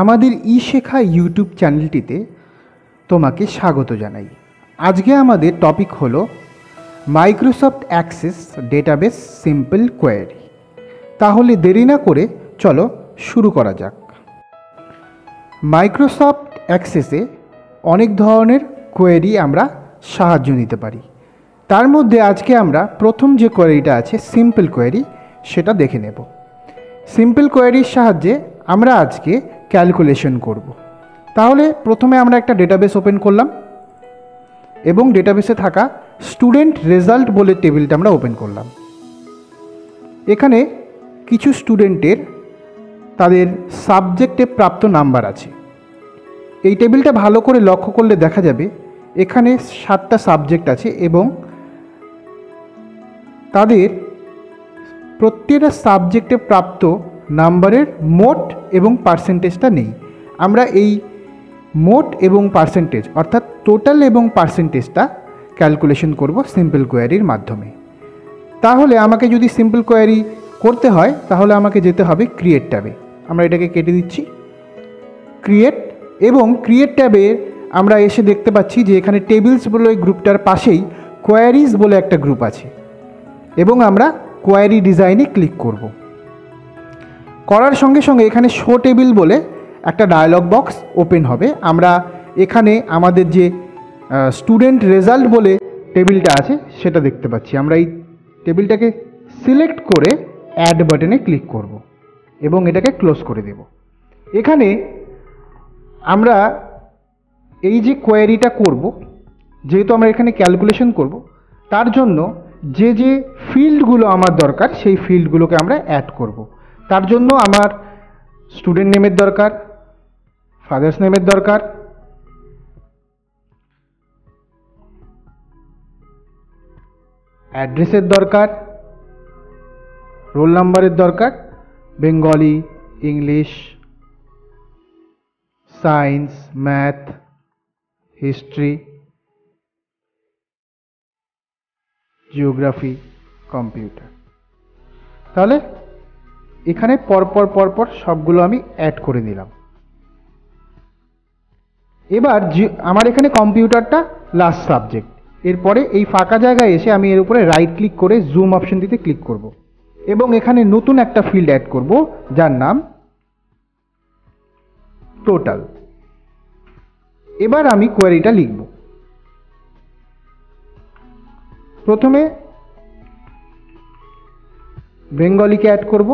আমাদের ই-শেখা ইউটিউব চ্যানেলটিতে তোমাকে স্বাগত জানাই। আজকে আমাদের টপিক হলো Microsoft access database simple query. তাহলে দেরি না করে চলো শুরু করা যাক। মাইক্রোসফট অ্যাক্সেসে অনেক ধরনের কোয়েরি আমরা সাহায্য নিতে পারি। তার মধ্যে আজকে আমরা প্রথম যে কোয়েরিটা আছে সিম্পল কোয়েরি, সেটা দেখে নেব। সিম্পল কোয়েরির সাহায্যে আমরা আজকে ক্যালকুলেশন করব। তাহলে প্রথমে আমরা একটা ডেটাবেস ওপেন করলাম এবং ডেটাবেসে থাকা স্টুডেন্ট রেজাল্ট বলে টেবিলটা আমরা ওপেন করলাম। এখানে কিছু স্টুডেন্টের তাদের সাবজেক্টে প্রাপ্ত নাম্বার আছে। এই টেবিলটা ভালো করে লক্ষ্য করলে দেখা যাবে এখানে 7টা সাবজেক্ট আছে এবং তাদের প্রত্যেকটা সাবজেক্টে প্রাপ্ত নাম্বারের মোট এবং পার্সেন্টেজটা নেই। আমরা এই মোট এবং পার্সেন্টেজ অর্থাৎ টোটাল এবং পার্সেন্টেজটা ক্যালকুলেশন করব সিম্পল কোয়েরির মাধ্যমে। তাহলে আমাকে যদি সিম্পল কোয়েরি করতে হয় তাহলে আমাকে যেতে হবে ক্রিয়েট ট্যাবে। আমরা এটাকে কেটে দিচ্ছি, ক্রিয়েট, এবং ক্রিয়েট ট্যাবে আমরা এসে দেখতে পাচ্ছি যে এখানে টেবিলস বলে ওই গ্রুপটার পাশেই কোয়ারিজ বলে একটা গ্রুপ আছে এবং আমরা কোয়ারি ডিজাইনে ক্লিক করব। করার সঙ্গে সঙ্গে এখানে শো টেবিল বলে একটা ডায়লগ বক্স ওপেন হবে। আমরা এখানে আমাদের যে স্টুডেন্ট রেজাল্ট বলে টেবিলটা আছে সেটা দেখতে পাচ্ছি। আমরা এই টেবিলটাকে সিলেক্ট করে অ্যাড বাটনে ক্লিক করব এবং এটাকে ক্লোজ করে দেব। এখানে আমরা এই যে কোয়েরিটা করব, যেহেতু আমরা এখানে ক্যালকুলেশন করব, তার জন্য যে যে ফিল্ডগুলো আমার দরকার সেই ফিল্ডগুলোকে আমরা অ্যাড করব। তার জন্য আমার স্টুডেন্ট নেমের দরকার, ফাদার্স নেমের দরকার, অ্যাড্রেসের দরকার, রোল নাম্বারের দরকার, Bengali, English, science, math, history, geography, computer. তাহলে এখানে পরপর সবগুলো আমি অ্যাড করে দিলাম। এবার আমার এখানে কম্পিউটারটা লাস্ট সাবজেক্ট। এরপরে এই ফাঁকা জায়গায় এসে আমি এর উপরে রাইট ক্লিক করে জুম অপশনটিতে ক্লিক করব এবং এখানে নতুন একটা ফিল্ড অ্যাড করব যার নাম টোটাল। এবার আমি কোয়েরিটা লিখব। প্রথমে বেঙ্গলিকে অ্যাড করব।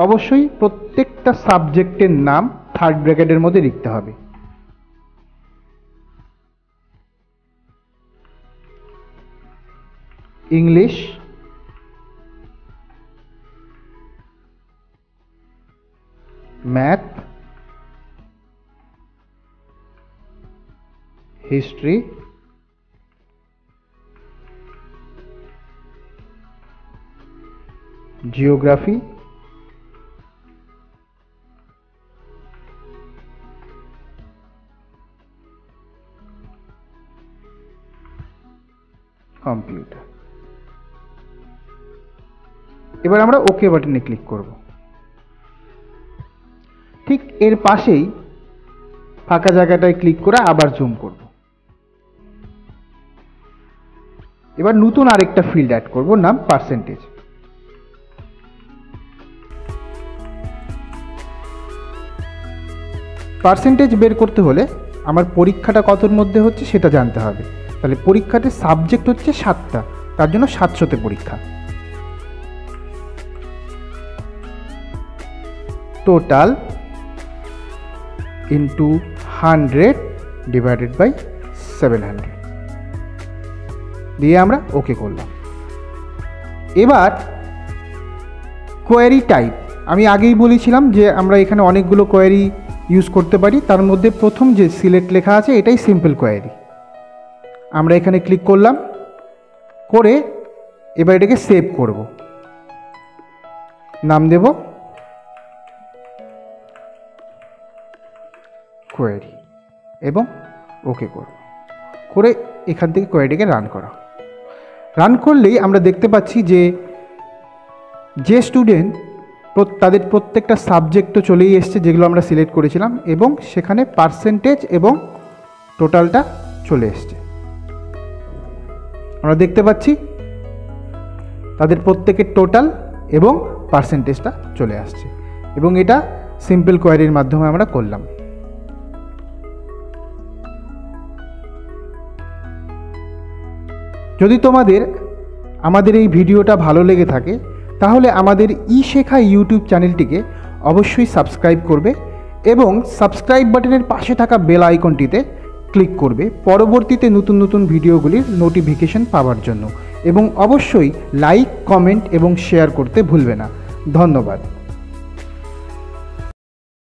অবশ্যই প্রত্যেকটা সাবজেক্টের নাম থার্ড ব্র্যাকেটের মধ্যে লিখতে হবে। English, math, history, geography, computer. এবার আমরা ওকে বাটনে ক্লিক করব। ঠিক এর পাশেই ফাঁকা জায়গাটায় ক্লিক করে আবার জুম করব। এবার নতুন আরেকটা ফিল্ড অ্যাড করব, নাম পার্সেন্টেজ। পার্সেন্টেজ বের করতে হলে আমার পরীক্ষাটা কতর মধ্যে হচ্ছে সেটা জানতে হবে। তাহলে পরীক্ষাতে সাবজেক্ট হচ্ছে 7টা, তার জন্য 700তে পরীক্ষা। টোটাল ইন্টু 100 ডিভাইডেড বাই 700 দিয়ে আমরা ওকে করলাম। এবার কোয়েরি টাইপ, আমি আগেই বলেছিলাম যে আমরা এখানে অনেকগুলো কোয়েরি ইউজ করতে পারি। তার মধ্যে প্রথম যে সিলেক্ট লেখা আছে এটাই সিম্পল কোয়েরি। আমরা এখানে ক্লিক করলাম, করে এবার এটাকে সেভ করব। নাম দেব কোয়েরি এবং ওকে করব। করে এখান থেকে কোয়েরিটাকে রান করলেই আমরা দেখতে পাচ্ছি যে স্টুডেন্ট তাদের প্রত্যেকটা সাবজেক্টও চলেই এসছে যেগুলো আমরা সিলেক্ট করেছিলাম, এবং সেখানে পার্সেন্টেজ এবং টোটালটা চলে এসছে। আমরা দেখতে পাচ্ছি তাদের প্রত্যেকের টোটাল এবং পার্সেন্টেজটা চলে আসছে, এবং এটা সিম্পল কোয়ারির মাধ্যমে আমরা করলাম। যদি তোমাদের আমাদের এই ভিডিওটা ভালো লেগে থাকে তাহলে আমাদের ই-শেখা ইউটিউব চ্যানেলটিকে অবশ্যই সাবস্ক্রাইব করবে এবং সাবস্ক্রাইব বাটনের পাশে থাকা বেল আইকনটিতে ক্লিক করবে পরবর্তীতে নতুন নতুন ভিডিওগুলির নোটিফিকেশন পাওয়ার জন্য, এবং অবশ্যই লাইক, কমেন্ট এবং শেয়ার করতে ভুলবে না। ধন্যবাদ।